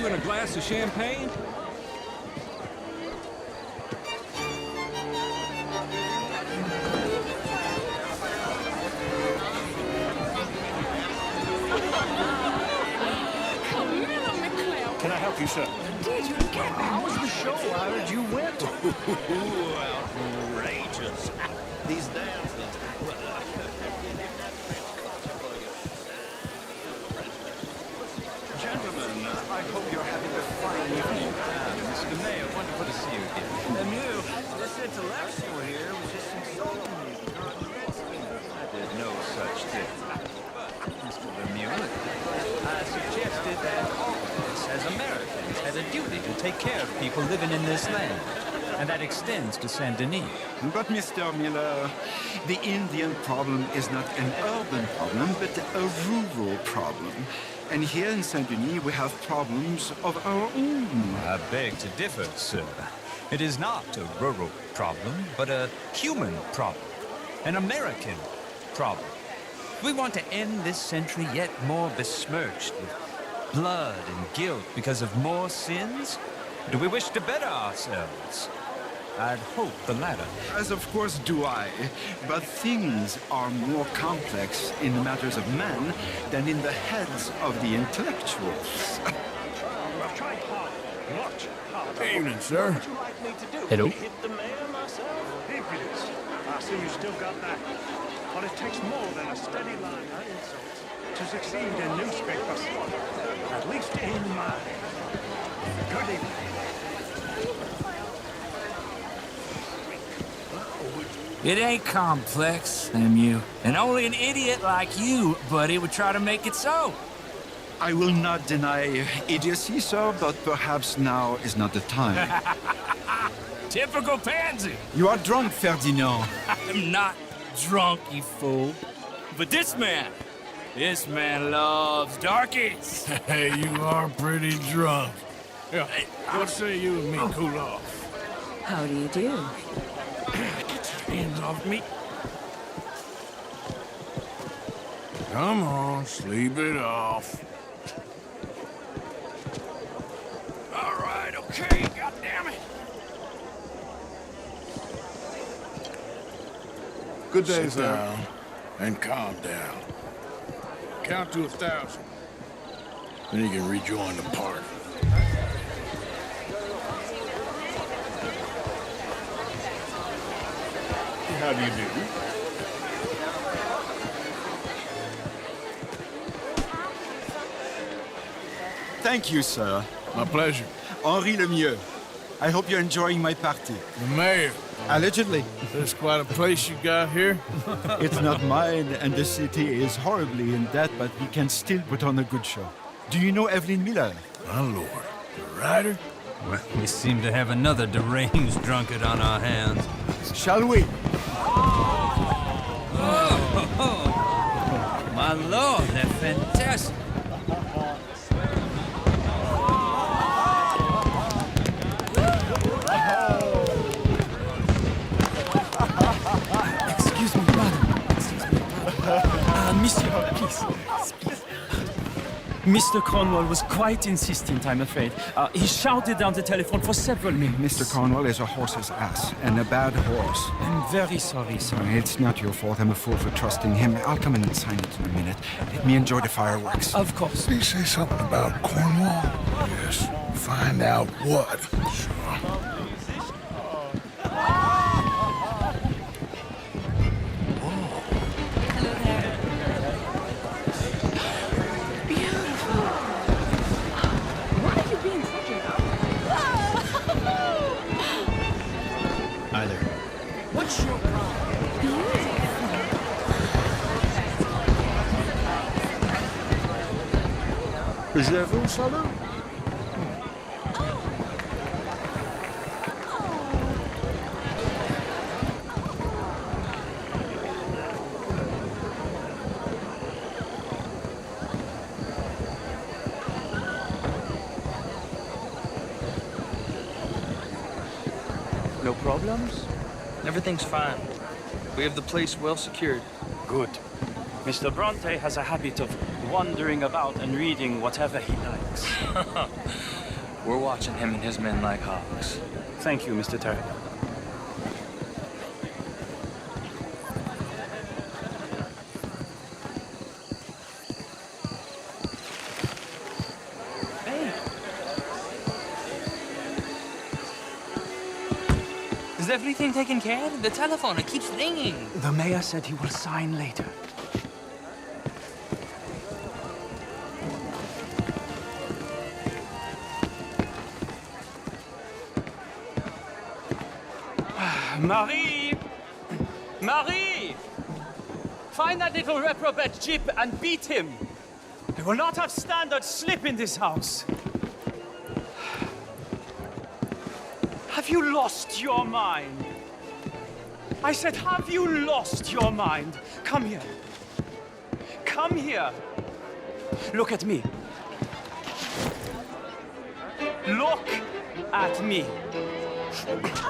and a glass of champagne? Can I help you, sir? Did you get me? How was the show? I heard you went. Outrageous. These damn things. Gentlemen, I hope you're having a fine evening. Mr. Mayor, wonderful to see you again. Lemieux, this intellectual here was just insulting me. I did no such thing. Mr. Lemieux, I suggested that all of us, as Americans, had a duty to take care of people living in this land. And that extends to Saint Denis. But, Mr. Miller, the Indian problem is not an urban problem, but a rural problem. And here in Saint-Denis, we have problems of our own. I beg to differ, sir. It is not a rural problem, but a human problem. An American problem. We want to end this century yet more besmirched with blood and guilt because of more sins? Do we wish to better ourselves? I'd hope the latter. As of course do I, but things are more complex in the matters of men than in the heads of the intellectuals. I've tried hard. Much harder. Evening, sir. What would you like me to do? Hello. Hit the mayor myself? Impudence. I see you still got that. But it takes more than a steady line of insults to succeed in newspapers. At least in mine. Good evening. It ain't complex, Lemieux. And only an idiot like you, buddy, would try to make it so. I will not deny idiocy, sir, but perhaps now is not the time. Typical pansy. You are drunk, Ferdinand. I'm not drunk, you fool. But this man loves darkies. Hey, you are pretty drunk. Yeah, what say you and me cool off? How do you do? Hands off me. Come on, sleep it off. All right, okay, goddammit. Good day, Sit sir. down and calm down. Count to 1,000. Then you can rejoin the party. How do you do? Thank you, sir. My pleasure. Henri Lemieux. I hope you're enjoying my party. The mayor. Allegedly. There's quite a place you got here. It's not mine, and the city is horribly in debt, but we can still put on a good show. Do you know Evelyn Miller? My lord. The writer? Well, we seem to have another deranged drunkard on our hands. Shall we? Oh, my lord, they're fantastic. Excuse me, madam. Excuse me. Monsieur, please. Mr. Cornwall was quite insistent, I'm afraid. He shouted down the telephone for several minutes. Mr. Cornwall is a horse's ass, and a bad horse. I'm very sorry, sir. It's not your fault. I'm a fool for trusting him. I'll come in and sign it in a minute. Let me enjoy the fireworks. Of course. Did he say something about Cornwall? Yes. Find out what. Sure. What's your problem? Je vous salue. No problems? Everything's fine. We have the place well secured. Good. Mr. Bronte has a habit of wandering about and reading whatever he likes. We're watching him and his men like hawks. Thank you, Mr. Terry. Hey! Is everything taken care of? The telephone, it keeps ringing. The mayor said he will sign later. Marie! Marie! Find that little reprobate Jip and beat him. I will not have standard slip in this house. Have you lost your mind? I said, have you lost your mind? Come here. Come here. Look at me. Look at me.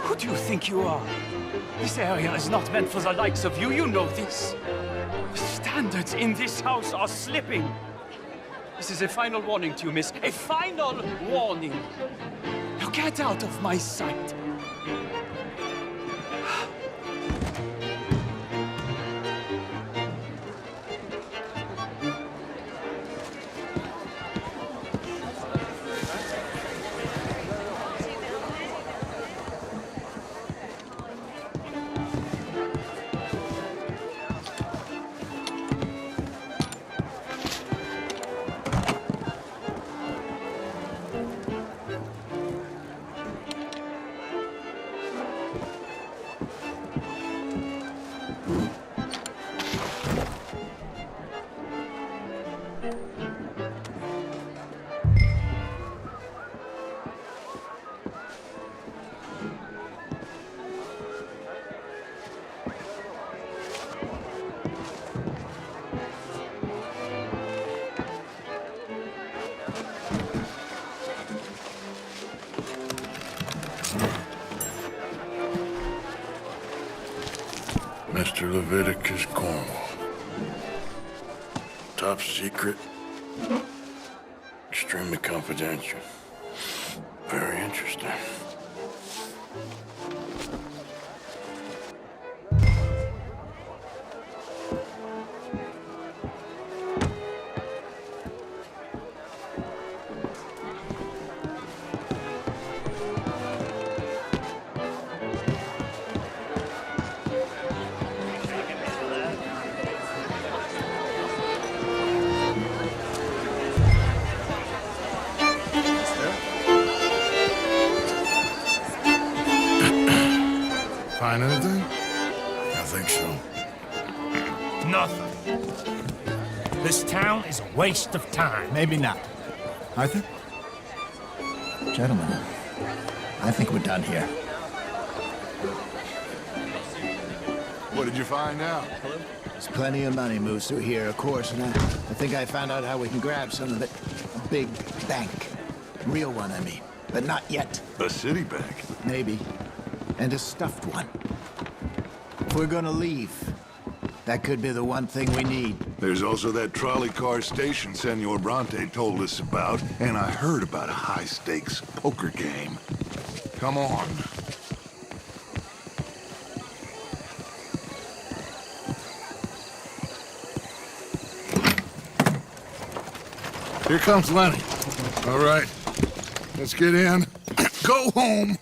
Who do you think you are? This area is not meant for the likes of you. You know this. The standards in this house are slipping. This is a final warning to you, miss. A final warning. Now get out of my sight. Mr. Leviticus Cornwall. Top secret. Extremely confidential. Very interesting. Find anything? I think so. Nothing. This town is a waste of time. Maybe not. Arthur? Gentlemen, I think we're done here. What did you find out? There's plenty of money moves through here, of course, and I think I found out how we can grab some of it. A big bank. Real one, I mean. But not yet. A city bank. Maybe. And a stuffed one. If we're gonna leave, that could be the one thing we need. There's also that trolley car station Senor Bronte told us about, and I heard about a high-stakes poker game. Come on. Here comes Lenny. All right, let's get in. Go home.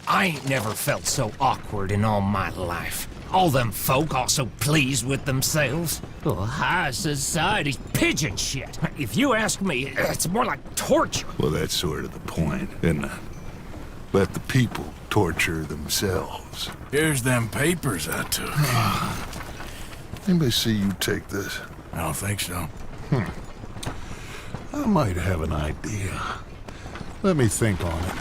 I ain't never felt so awkward in all my life. All them folk all so pleased with themselves. Oh, high society's pigeon shit. If you ask me, it's more like torture. Well, that's sort of the point, isn't it? Let the people torture themselves. Here's them papers I took. Anybody see you take this? I don't think so. I might have an idea. Let me think on it.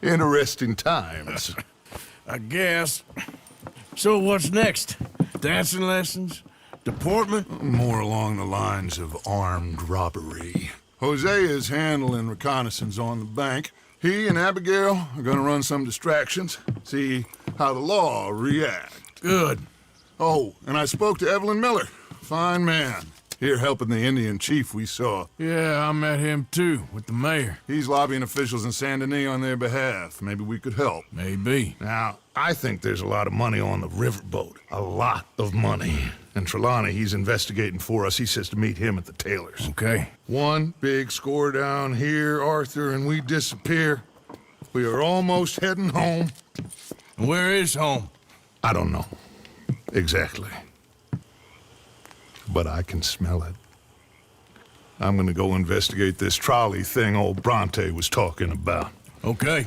Interesting times. I guess. So what's next? Dancing lessons? Deportment? More along the lines of armed robbery. Hosea is handling reconnaissance on the bank. He and Abigail are gonna run some distractions, see how the law react. Good. Oh, and I spoke to Evelyn Miller. Fine man. Here helping the Indian chief we saw. Yeah, I met him too, with the mayor. He's lobbying officials in Saint Denis on their behalf. Maybe we could help. Maybe. Now, I think there's a lot of money on the riverboat. A lot of money. And Trelawney, he's investigating for us. He says to meet him at the Taylor's. Okay. One big score down here, Arthur, and we disappear. We are almost heading home. Where is home? I don't know. Exactly. But I can smell it. I'm gonna go investigate this trolley thing old Bronte was talking about. Okay.